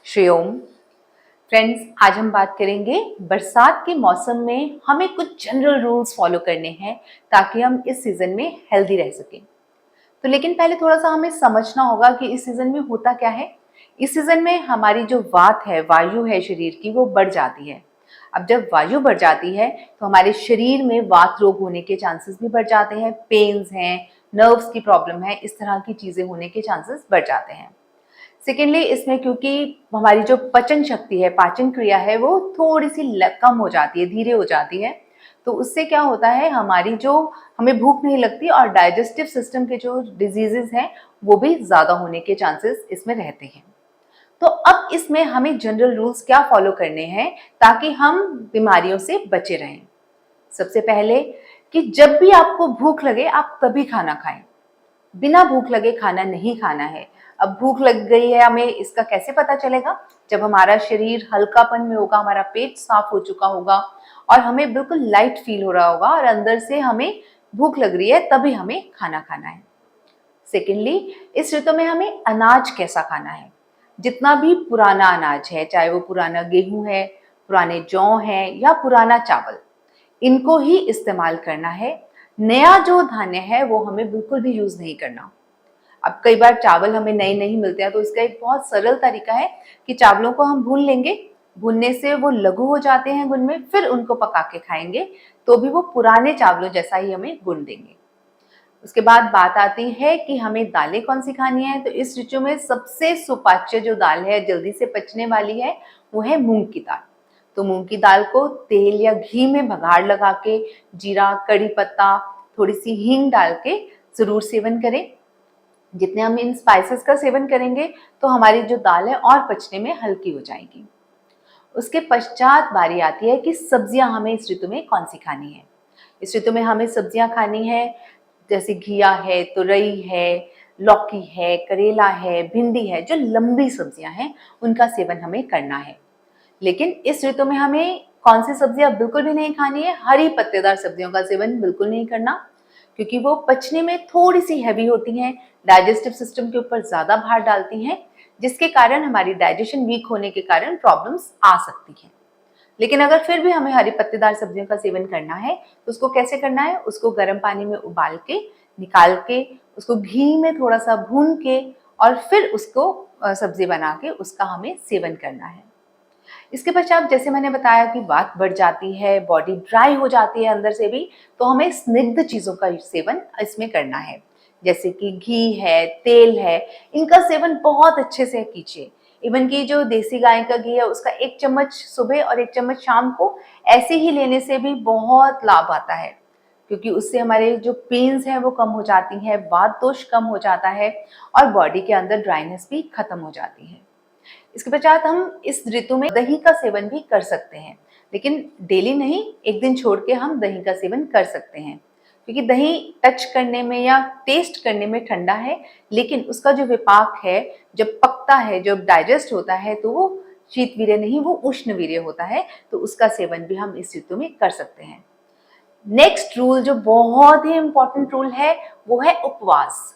Shriom. Friends, आज हम बात करेंगे बरसात के मौसम में हमें कुछ जनरल रूल्स फॉलो करने हैं ताकि हम इस सीजन में हेल्दी रह सकें। तो लेकिन पहले थोड़ा सा हमें समझना होगा कि इस सीजन में होता क्या है। इस सीजन में हमारी जो वात है, वायु है शरीर की, वो बढ़ जाती है। अब जब वायु बढ़ जाती है तो हमारे शरीर में वात रोग होने के चांसेस भी बढ़ जाते हैं, पेन्स हैं, नर्व्स की प्रॉब्लम है, इस तरह की चीजें होने के चांसेस बढ़ जाते हैं। सेकेंडली, इसमें क्योंकि हमारी जो पचन शक्ति है, पाचन क्रिया है, वो थोड़ी सी कम हो जाती है, धीरे हो जाती है। तो उससे क्या होता है, हमारी जो हमें भूख नहीं लगती और डाइजेस्टिव सिस्टम के जो डिजीजेस हैं वो भी ज़्यादा होने के चांसेस इसमें रहते हैं। तो अब इसमें हमें जनरल रूल्स क्या फॉलो करने हैं ताकि हम बीमारियों से बचे रहें। सबसे पहले कि जब भी आपको भूख लगे आप तभी खाना खाएं। बिना भूख लगे खाना नहीं खाना है। अब भूख लग गई है, हमें इसका कैसे पता चलेगा? जब हमारा शरीर हल्कापन में होगा, हमारा पेट साफ हो चुका होगा और हमें बिल्कुल लाइट फील हो रहा होगा और अंदर से हमें भूख लग रही है, तभी हमें खाना खाना है। सेकेंडली, इस ऋतु में हमें अनाज कैसा खाना है। जितना भी पुराना अनाज है, चाहे वो पुराना गेहूं है, पुराने जौ है या पुराना चावल, इनको ही इस्तेमाल करना है। नया जो धान्य है वो हमें बिल्कुल भी यूज नहीं करना। अब कई बार चावल हमें नए नहीं मिलते हैं, तो इसका एक बहुत सरल तरीका है कि चावलों को हम भून लेंगे। भूनने से वो लघु हो जाते हैं गुण में, फिर उनको पका के खाएंगे तो भी वो पुराने चावलों जैसा ही हमें गुण देंगे। उसके बाद बात आती है कि हमें दालें कौन सी खानी है। तो इस ऋतु में सबसे सुपाच्य जो दाल है, जल्दी से पचने वाली है, वो है मूंग की दाल। तो मूंग की दाल को तेल या घी में बघार लगा के, जीरा, कड़ी पत्ता, थोड़ी सी हींग डाल के जरूर सेवन करें। जितने हम इन स्पाइसेस का सेवन करेंगे तो हमारी जो दाल है और पचने में हल्की हो जाएगी। उसके पश्चात बारी आती है कि सब्जियां हमें इस ऋतु में कौन सी खानी है। इस ऋतु में हमें सब्जियां खानी है जैसे घिया है, तुरई है, लौकी है, करेला है, भिंडी है। जो लंबी सब्जियां हैं उनका सेवन हमें करना है। लेकिन इस ऋतु में हमें कौन सी सब्जियां बिल्कुल भी नहीं खानी है? हरी पत्तेदार सब्जियों का सेवन बिल्कुल नहीं करना, क्योंकि वो पचने में थोड़ी सी हैवी होती हैं, डाइजेस्टिव सिस्टम के ऊपर ज्यादा भार डालती हैं, जिसके कारण हमारी डाइजेशन वीक होने के कारण प्रॉब्लम्स आ सकती हैं। लेकिन अगर फिर भी हमें हरी पत्तेदार सब्जियों का सेवन करना है तो उसको कैसे करना है? उसको गर्म पानी में उबाल के, निकाल के, उसको घी में थोड़ा सा भून के और फिर उसको सब्जी बना के उसका हमें सेवन करना है। इसके पश्चात जैसे मैंने बताया कि वात बढ़ जाती है, बॉडी ड्राई हो जाती है अंदर से भी, तो हमें स्निग्ध चीजों का सेवन इसमें करना है। जैसे कि घी है, तेल है, इनका सेवन बहुत अच्छे से कीजिए। इवन कि जो देसी गाय का घी है उसका 1 चम्मच सुबह और 1 चम्मच शाम को ऐसे ही लेने से भी बहुत लाभ आता है, क्योंकि उससे हमारे जो पेन्स हैं वो कम हो जाती हैं, वात दोष कम हो जाता है और बॉडी के अंदर ड्राइनेस भी खत्म हो जाती है। इसके पश्चात हम इस ऋतु में दही का सेवन भी कर सकते हैं, लेकिन डेली नहीं, एक दिन छोड़ के हम दही का सेवन कर सकते हैं, क्योंकि दही टच करने में या टेस्ट करने में ठंडा है, लेकिन उसका जो विपाक है, जब पकता है, जब डाइजेस्ट होता है, तो वो शीतवीर्य नहीं, वो उष्णवीर्य होता है। तो उसका सेवन भी हम इस ऋतु में कर सकते हैं। नेक्स्ट रूल जो बहुत ही इंपॉर्टेंट रूल है वो है उपवास।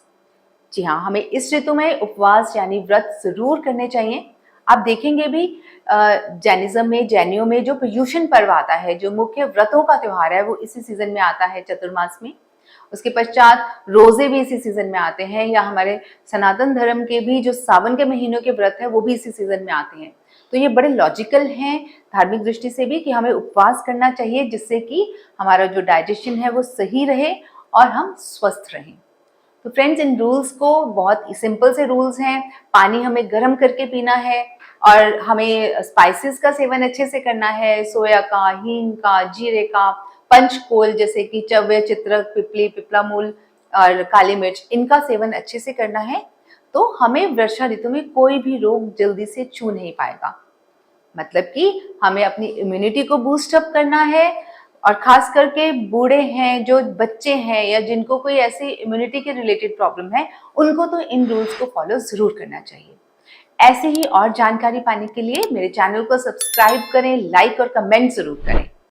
जी हाँ, हमें इस ऋतु में उपवास यानी व्रत जरूर करने चाहिए। आप देखेंगे भी जैनिज्म में, जैनियों में जो पर्युषण पर्व आता है, जो मुख्य व्रतों का त्योहार है, वो इसी सीजन में आता है, चतुर्मास में। उसके पश्चात रोजे भी इसी सीजन में आते हैं, या हमारे सनातन धर्म के भी जो सावन के महीनों के व्रत है वो भी इसी सीजन में आते हैं। तो ये बड़े लॉजिकल हैं धार्मिक दृष्टि से भी कि हमें उपवास करना चाहिए, जिससे कि हमारा जो डाइजेशन है वो सही रहे और हम स्वस्थ रहें। तो फ्रेंड्स, इन रूल्स को, बहुत सिंपल से रूल्स हैं। पानी हमें गर्म करके पीना है और हमें स्पाइसेस का सेवन अच्छे से करना है, सोया का, हींग का, जीरे का, पंचकोल जैसे कि चव्य, चित्रक, पिपली, पिपलामूल और काली मिर्च, इनका सेवन अच्छे से करना है। तो हमें वर्षा ऋतु में कोई भी रोग जल्दी से छू नहीं पाएगा। मतलब कि हमें अपनी इम्यूनिटी को बूस्ट अप करना है, और खास करके बूढ़े हैं, जो बच्चे हैं, या जिनको कोई ऐसी इम्यूनिटी के रिलेटेड प्रॉब्लम है, उनको तो इन रूल्स को फॉलो जरूर करना चाहिए। ऐसे ही और जानकारी पाने के लिए मेरे चैनल को सब्सक्राइब करें, लाइक और कमेंट जरूर करें।